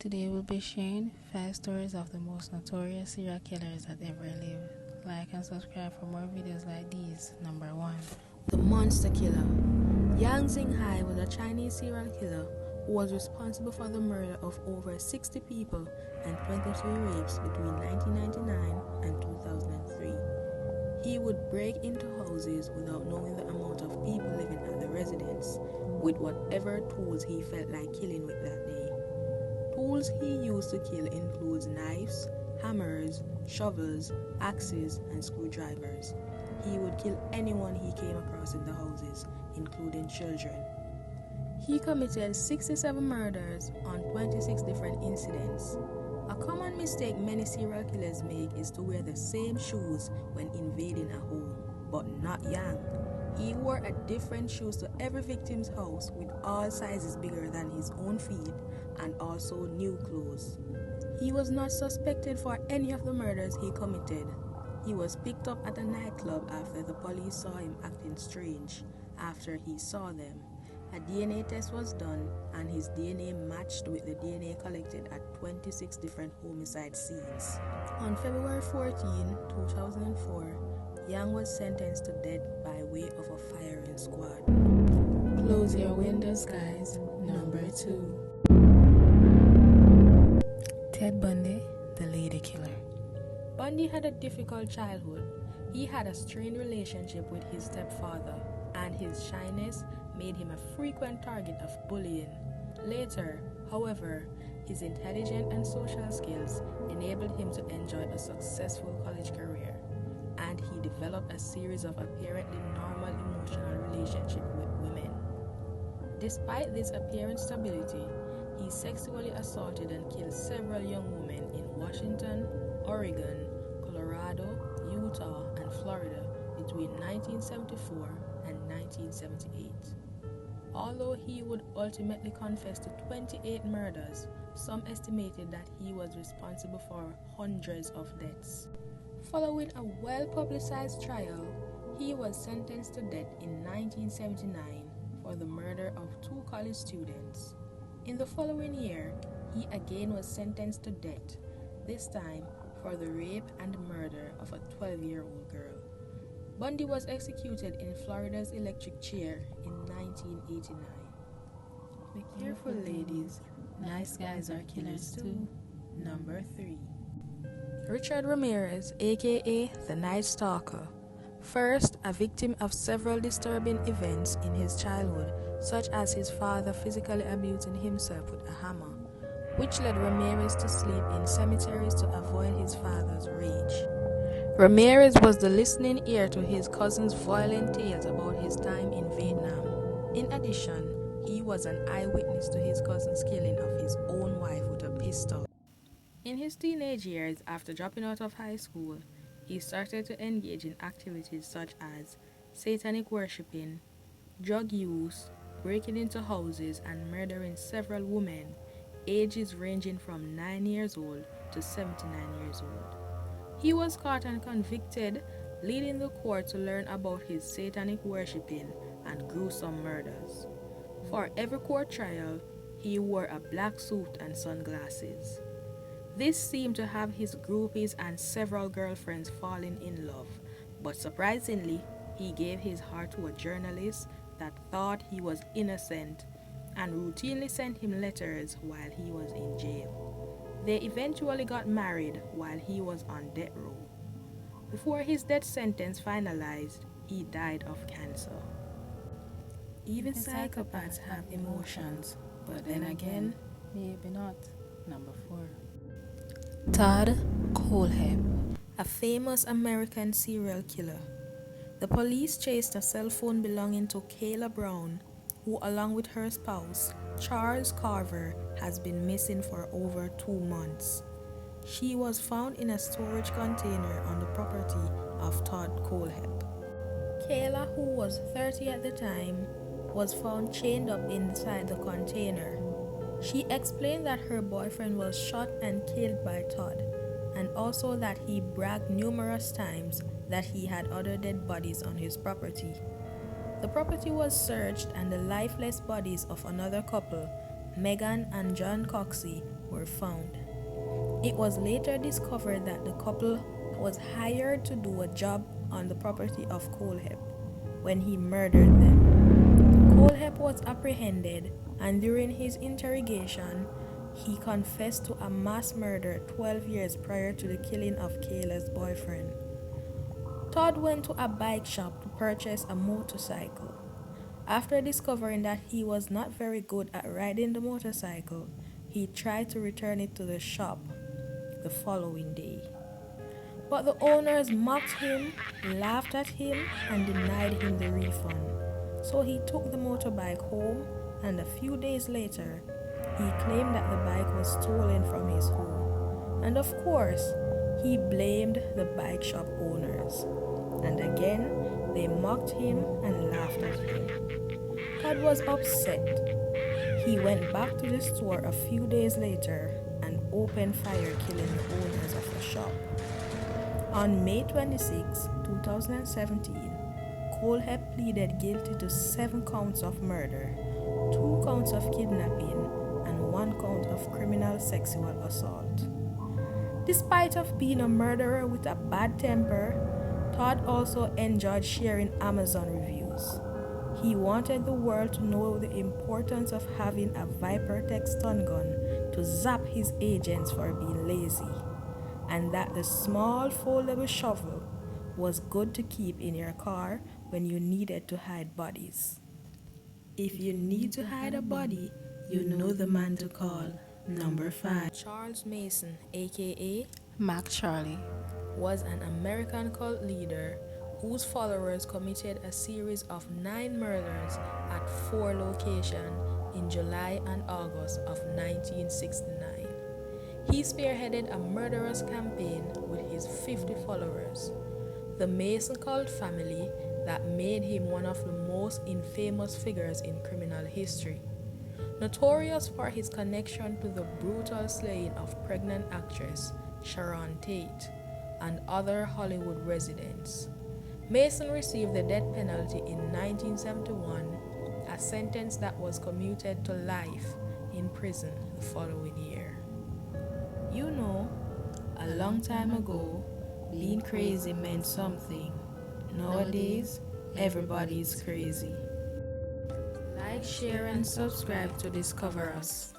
Today we'll be sharing 5 stories of the most notorious serial killers that ever lived. Like and subscribe for more videos like these. Number 1. The Monster Killer. Yang Xinghai was a Chinese serial killer who was responsible for the murder of over 60 people and 23 rapes between 1999 and 2003. He would break into houses without knowing the amount of people living at the residence, with whatever tools he felt like killing with that day. Tools he used to kill includes knives, hammers, shovels, axes, and screwdrivers. He would kill anyone he came across in the houses, including children. He committed 67 murders on 26 different incidents. A common mistake many serial killers make is to wear the same shoes when invading a home, but not Yang. He wore a different shoes to every victim's house, with all sizes bigger than his own feet, and also new clothes. He was not suspected for any of the murders he committed. He was picked up at a nightclub after the police saw him acting strange. After he saw them, a DNA test was done and his DNA matched with the DNA collected at 26 different homicide scenes. On February 14, 2004, Yang was sentenced to death by way of a firing squad. Close your windows, guys. Number 2. Ted Bundy, the lady killer. Bundy had a difficult childhood. He had a strained relationship with his stepfather, and his shyness made him a frequent target of bullying. Later, however, his intelligence and social skills enabled him to enjoy a successful college career, and he developed a series of apparently normal emotional relationships with women. Despite this apparent stability, he sexually assaulted and killed several young women in Washington, Oregon, Colorado, Utah, and Florida between 1974 and 1978. Although he would ultimately confess to 28 murders, some estimated that he was responsible for hundreds of deaths. Following a well-publicized trial, he was sentenced to death in 1979 for the murder of 2 college students. In the following year, he again was sentenced to death, this time for the rape and murder of a 12-year-old girl. Bundy was executed in Florida's electric chair in 1989. Be careful, ladies. Nice guys are killers too. Number 3. Richard Ramirez, aka the Night Stalker. First, a victim of several disturbing events in his childhood, such as his father physically abusing himself with a hammer, which led Ramirez to sleep in cemeteries to avoid his father's rage. Ramirez was the listening ear to his cousin's violent tales about his time in Vietnam. In addition, he was an eyewitness to his cousin's killing of his own wife with a pistol. In his teenage years, after dropping out of high school, he started to engage in activities such as satanic worshiping, drug use, breaking into houses, and murdering several women, ages ranging from 9 years old to 79 years old. He was caught and convicted, leading the court to learn about his satanic worshiping and gruesome murders. For every court trial, he wore a black suit and sunglasses. This seemed to have his groupies and several girlfriends falling in love, but surprisingly, he gave his heart to a journalist that thought he was innocent and routinely sent him letters while he was in jail. They eventually got married while he was on death row. Before his death sentence finalized, he died of cancer. Even psychopaths have emotions, but then again, maybe not. Number 4. Todd Kohlhepp, a famous American serial killer. The police chased a cell phone belonging to Kayla Brown, who along with her spouse, Charles Carver, has been missing for over 2 months. She was found in a storage container on the property of Todd Kohlhepp. Kayla, who was 30 at the time, was found chained up inside the container. She explained that her boyfriend was shot and killed by Todd, and also that he bragged numerous times that he had other dead bodies on his property. The property was searched and the lifeless bodies of another couple, Megan and John Coxey, were found. It was later discovered that the couple was hired to do a job on the property of Kohlhepp when he murdered them. Kohlhepp was apprehended, and during his interrogation, he confessed to a mass murder 12 years prior to the killing of Kayla's boyfriend. Todd went to a bike shop to purchase a motorcycle. After discovering that he was not very good at riding the motorcycle, he tried to return it to the shop the following day. But the owners mocked him, laughed at him, and denied him the refund. So he took the motorbike home, and a few days later, he claimed that the bike was stolen from his home. And of course, he blamed the bike shop owners. And again, they mocked him and laughed at him. Todd was upset. He went back to the store a few days later and opened fire, killing the owners of the shop. On May 26, 2017, Kohlhepp pleaded guilty to 7 counts of murder, 2 counts of kidnapping, and 1 count of criminal sexual assault. Despite of being a murderer with a bad temper, Todd also enjoyed sharing Amazon reviews. He wanted the world to know the importance of having a Viper-Tech stun gun to zap his agents for being lazy, and that the small foldable shovel was good to keep in your car when you needed to hide bodies. If you need to hide a body, you know the man to call. Number 5. Charles Mason, aka Mac Charlie, was an American cult leader whose followers committed a series of 9 murders at 4 locations in July and August of 1969. He spearheaded a murderous campaign with his 50 followers. The Mason cult family that made him one of the most infamous figures in criminal history. Notorious for his connection to the brutal slaying of pregnant actress Sharon Tate and other Hollywood residents. Mason received the death penalty in 1971, a sentence that was commuted to life in prison the following year. You know, a long time ago, being crazy meant something. Nowadays, everybody's crazy. Like, share, and subscribe to discover us.